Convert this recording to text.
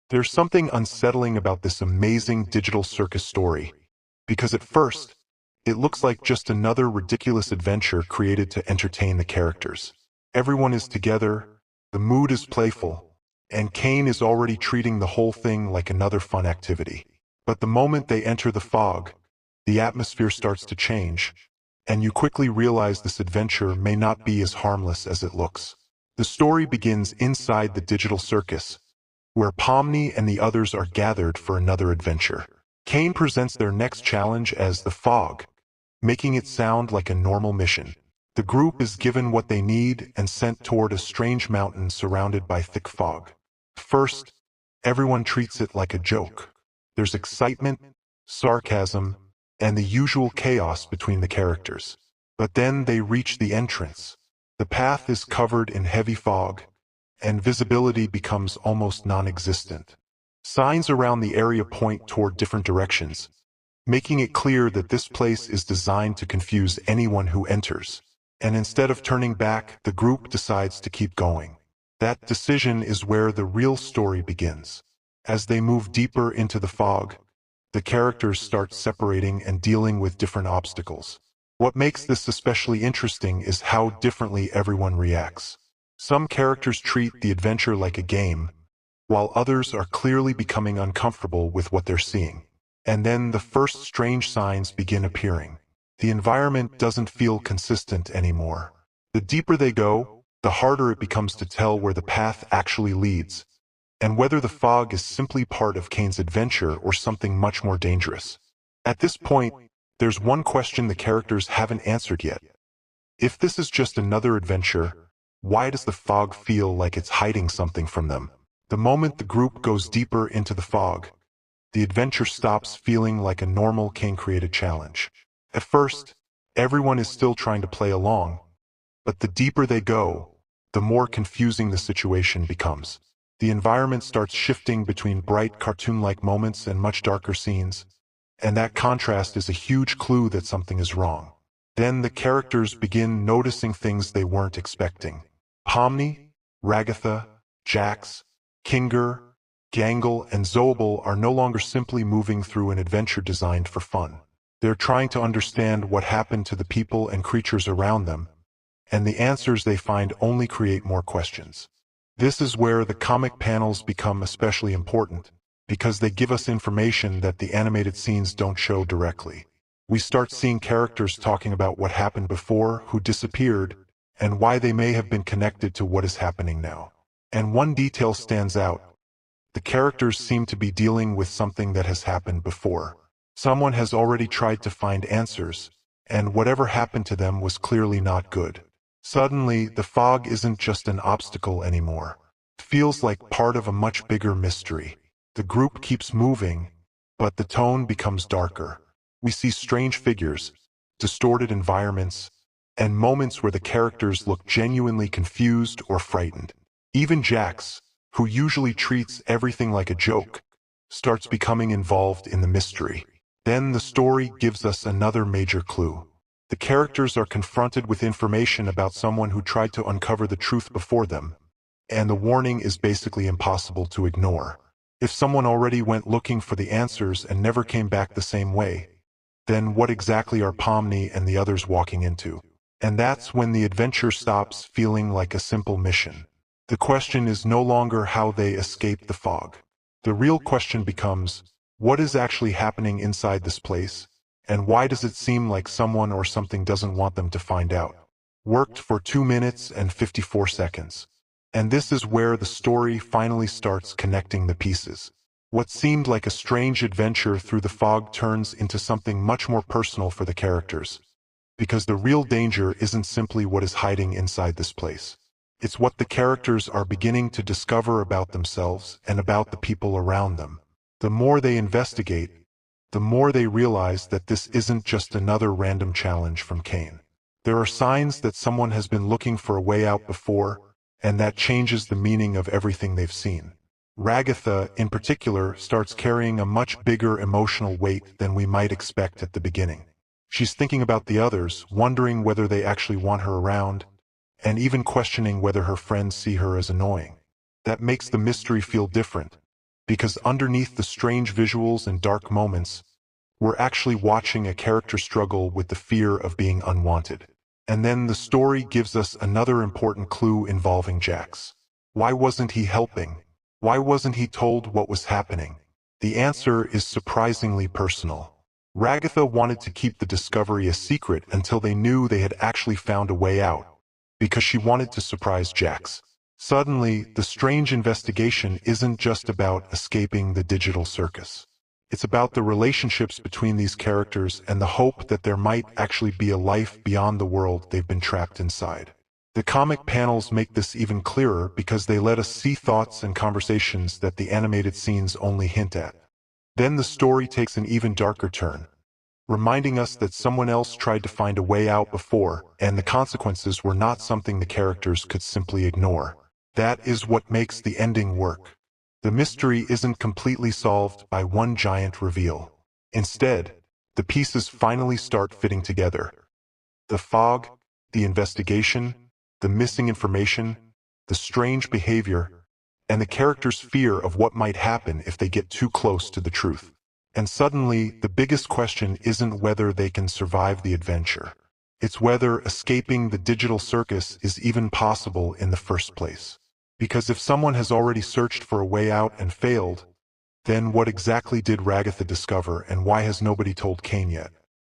There's something unsettling about this amazing digital circus story, because at first, it looks like just another ridiculous adventure created to entertain the characters. Everyone is together, the mood is playful, and Kane is already treating the whole thing like another fun activity. But the moment they enter the fog, the atmosphere starts to change, and you quickly realize this adventure may not be as harmless as it looks. The story begins inside the digital circus, where Pomni and the others are gathered for another adventure. Kane presents their next challenge as the fog, making it sound like a normal mission. The group is given what they need and sent toward a strange mountain surrounded by thick fog. First, everyone treats it like a joke. There's excitement, sarcasm, and the usual chaos between the characters. But then they reach the entrance. The path is covered in heavy fog, and visibility becomes almost non-existent. Signs around the area point toward different directions, making it clear that this place is designed to confuse anyone who enters. And instead of turning back, the group decides to keep going. That decision is where the real story begins. As they move deeper into the fog, the characters start separating and dealing with different obstacles. What makes this especially interesting is how differently everyone reacts. Some characters treat the adventure like a game, while others are clearly becoming uncomfortable with what they're seeing. And then the first strange signs begin appearing. The environment doesn't feel consistent anymore. The deeper they go, the harder it becomes to tell where the path actually leads, and whether the fog is simply part of Kane's adventure or something much more dangerous. At this point, there's one question the characters haven't answered yet. If this is just another adventure, why does the fog feel like it's hiding something from them? The moment the group goes deeper into the fog, the adventure stops feeling like a normal Kane-created challenge. At first, everyone is still trying to play along, but the deeper they go, the more confusing the situation becomes. The environment starts shifting between bright cartoon-like moments and much darker scenes, and that contrast is a huge clue that something is wrong. Then the characters begin noticing things they weren't expecting. Pomni, Ragatha, Jax, Kinger, Gangle, and Zobel are no longer simply moving through an adventure designed for fun. They're trying to understand what happened to the people and creatures around them, and the answers they find only create more questions. This is where the comic panels become especially important, because they give us information that the animated scenes don't show directly. We start seeing characters talking about what happened before, who disappeared, and why they may have been connected to what is happening now. And one detail stands out. The characters seem to be dealing with something that has happened before. Someone has already tried to find answers, and whatever happened to them was clearly not good. Suddenly, the fog isn't just an obstacle anymore. It feels like part of a much bigger mystery. The group keeps moving, but the tone becomes darker. We see strange figures, distorted environments, and moments where the characters look genuinely confused or frightened. Even Jax, who usually treats everything like a joke, starts becoming involved in the mystery. Then the story gives us another major clue. The characters are confronted with information about someone who tried to uncover the truth before them, and the warning is basically impossible to ignore. If someone already went looking for the answers and never came back the same way, then what exactly are Pomni and the others walking into? And that's when the adventure stops feeling like a simple mission. The question is no longer how they escape the fog. The real question becomes, what is actually happening inside this place, and why does it seem like someone or something doesn't want them to find out? Worked for 2 minutes and 54 seconds. And this is where the story finally starts connecting the pieces. What seemed like a strange adventure through the fog turns into something much more personal for the characters. Because the real danger isn't simply what is hiding inside this place. It's what the characters are beginning to discover about themselves and about the people around them. The more they investigate, the more they realize that this isn't just another random challenge from Kane. There are signs that someone has been looking for a way out before, and that changes the meaning of everything they've seen. Ragatha, in particular, starts carrying a much bigger emotional weight than we might expect at the beginning. She's thinking about the others, wondering whether they actually want her around, and even questioning whether her friends see her as annoying. That makes the mystery feel different, because underneath the strange visuals and dark moments, we're actually watching a character struggle with the fear of being unwanted. And then the story gives us another important clue involving Jax. Why wasn't he helping? Why wasn't he told what was happening? The answer is surprisingly personal. Ragatha wanted to keep the discovery a secret until they knew they had actually found a way out, because she wanted to surprise Jax. Suddenly, the strange investigation isn't just about escaping the digital circus. It's about the relationships between these characters and the hope that there might actually be a life beyond the world they've been trapped inside. The comic panels make this even clearer because they let us see thoughts and conversations that the animated scenes only hint at. Then the story takes an even darker turn, reminding us that someone else tried to find a way out before, and the consequences were not something the characters could simply ignore. That is what makes the ending work. The mystery isn't completely solved by one giant reveal. Instead, the pieces finally start fitting together. The fog, the investigation, the missing information, the strange behavior, and the characters' fear of what might happen if they get too close to the truth. And suddenly, the biggest question isn't whether they can survive the adventure. It's whether escaping the digital circus is even possible in the first place. Because if someone has already searched for a way out and failed, then what exactly did Ragatha discover, and why has nobody told Kane yet?